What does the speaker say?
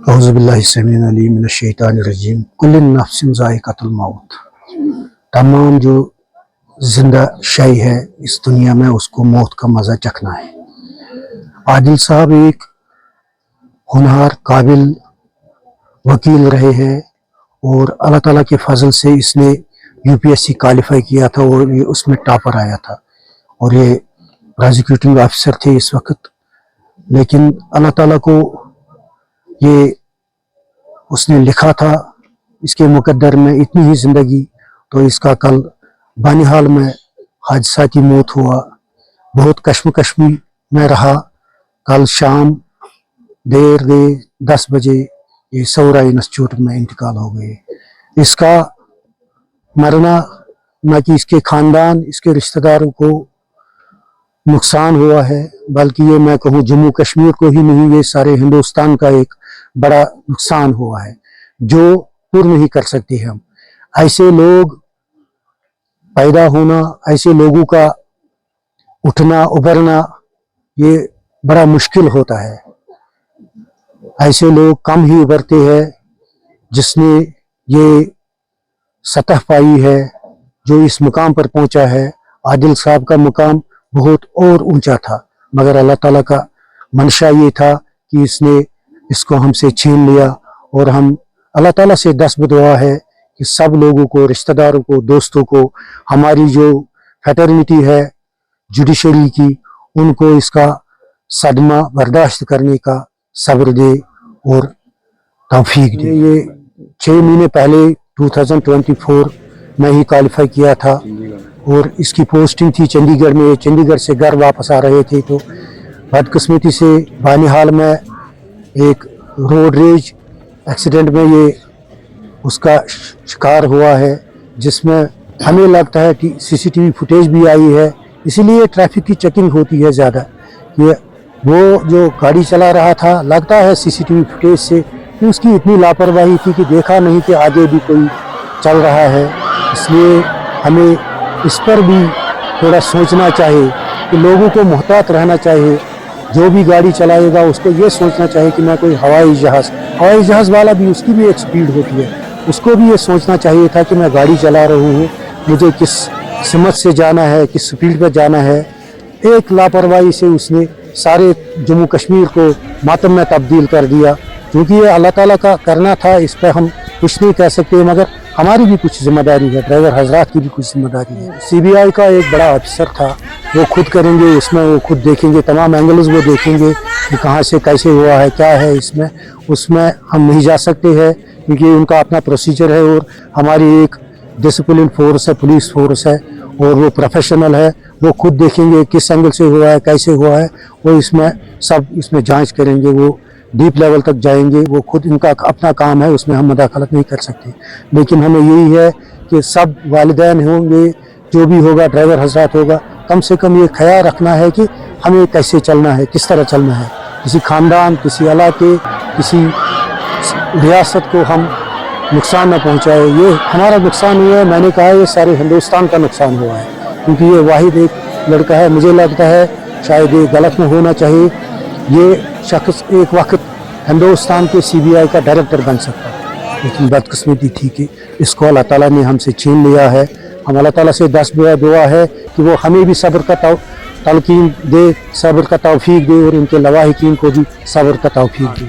اعوذ باللہ السمیع العلیم من الشیطان الرجیم کل نفس ذائقۃ الموت۔ تمام جو زندہ شے ہے اس دنیا میں اس کو موت کا مزہ چکھنا ہے۔ عادل صاحب ایک ہونہار قابل وکیل رہے ہیں اور اللہ تعالیٰ کے فضل سے اس نے UPSC کوالیفائی کیا تھا اور یہ اس میں ٹاپر آیا تھا اور یہ پروسیکیوٹنگ آفیسر تھے اس وقت۔ لیکن اللہ تعالیٰ کو یہ اس نے لکھا تھا اس کے مقدر میں اتنی ہی زندگی، تو اس کا کل بانہال میں حادثاتی موت ہوا۔ بہت کشمکش میں رہا۔ کل شام دیر گئے 10 بجے یہ سورا انسٹیٹیوٹ میں انتقال ہو گئے۔ اس کا مرنا نہ کہ اس کے خاندان اس کے رشتہ داروں کو نقصان ہوا ہے، بلکہ یہ میں کہوں جموں کشمیر کو ہی نہیں، یہ سارے ہندوستان کا ایک بڑا نقصان ہوا ہے جو پر نہیں کر سکتے ہم۔ ایسے لوگ پیدا ہونا، ایسے لوگوں کا اٹھنا ابھرنا یہ بڑا مشکل ہوتا ہے۔ ایسے لوگ کم ہی ابھرتے ہیں۔ جس نے یہ سطح پائی ہے، جو اس مقام پر پہنچا ہے، عادل صاحب کا مقام بہت اور اونچا تھا، مگر اللہ تعالیٰ کا منشا یہ تھا کہ اس نے اس کو ہم سے چھین لیا۔ اور ہم اللہ تعالیٰ سے دست دعا ہے کہ سب لوگوں کو، رشتہ داروں کو، دوستوں کو، ہماری جو فیٹرنیٹی ہے جوڈیشری کی، ان کو اس کا صدمہ برداشت کرنے کا صبر دے اور توفیق دے۔ یہ 6 مہینے پہلے 2024 میں ہی کوالیفائی کیا تھا اور اس کی پوسٹنگ تھی چندی گڑھ میں۔ چندی گڑھ سے گھر واپس آ رہے تھے تو بدقسمتی سے بانہال میں ایک روڈ ریج ایکسیڈنٹ میں یہ اس کا شکار ہوا ہے، جس میں ہمیں لگتا ہے کہ CCTV فوٹیج بھی آئی ہے۔ اسی لیے ٹریفک کی چیکنگ ہوتی ہے زیادہ، کہ وہ جو گاڑی چلا رہا تھا لگتا ہے CCTV فوٹیج سے کہ اس کی اتنی لاپرواہی تھی کہ دیکھا نہیں کہ آگے بھی کوئی چل رہا ہے۔ اس لیے ہمیں اس پر بھی تھوڑا سوچنا چاہیے کہ لوگوں کو محتاط رہنا چاہیے۔ جو بھی گاڑی چلائے گا اس کو یہ سوچنا چاہیے کہ میں کوئی ہوائی جہاز والا بھی، اس کی بھی ایک سپیڈ ہوتی ہے، اس کو بھی یہ سوچنا چاہیے تھا کہ میں گاڑی چلا رہا ہوں، مجھے کس سمت سے جانا ہے، کس سپیڈ پہ جانا ہے۔ ایک لاپرواہی سے اس نے سارے جموں کشمیر کو ماتم میں تبدیل کر دیا۔ کیونکہ یہ اللہ تعالیٰ کا کرنا تھا، اس پہ ہم کچھ نہیں کہہ سکتے، مگر ہماری بھی کچھ ذمہ داری ہے، ڈرائیور حضرات کی بھی کچھ ذمہ داری ہے۔ CBI کا ایک بڑا افسر تھا، وہ خود کریں گے، اس میں وہ خود دیکھیں گے، تمام اینگلز وہ دیکھیں گے کہ کہاں سے کیسے ہوا ہے، کیا ہے اس میں ہم نہیں جا سکتے ہیں، کیونکہ ان کا اپنا پروسیجر ہے اور ہماری ایک ڈسپلن فورس ہے، پولیس فورس ہے اور وہ پروفیشنل ہے، وہ خود دیکھیں گے کس اینگل سے ہوا ہے، کیسے ہوا ہے، وہ اس میں جانچ کریں گے، وہ ڈیپ لیول تک جائیں گے، وہ خود ان کا اپنا کام ہے، اس میں ہم مداخلت نہیں کر سکتے۔ لیکن ہمیں یہی ہے کہ سب والدین ہوں گے، جو بھی ہوگا ڈرائیور حضرات ہوگا، کم سے کم یہ خیال رکھنا ہے کہ ہمیں کیسے چلنا ہے، کس طرح چلنا ہے۔ کسی خاندان، کسی علاقے، کسی ریاست کو ہم نقصان نہ پہنچائے۔ یہ ہمارا نقصان ہوا ہے، میں نے کہا یہ سارے ہندوستان کا نقصان ہوا ہے، کیونکہ یہ واحد ایک لڑکا ہے۔ مجھے لگتا ہے شاید یہ غلط نہ ہونا چاہیے، یہ شخص ایک وقت ہندوستان کے CBI کا ڈائریکٹر بن سکتا ہے، لیکن بدقسمتی تھی کہ اس کو اللہ تعالیٰ نے ہم سے چھین لیا ہے۔ ہم اللہ تعالیٰ سے دعا ہے کہ وہ ہمیں بھی صبر کا تلقین دے، صبر کا توفیق دے اور ان کے لواحقین کو بھی صبر کا توفیق دے۔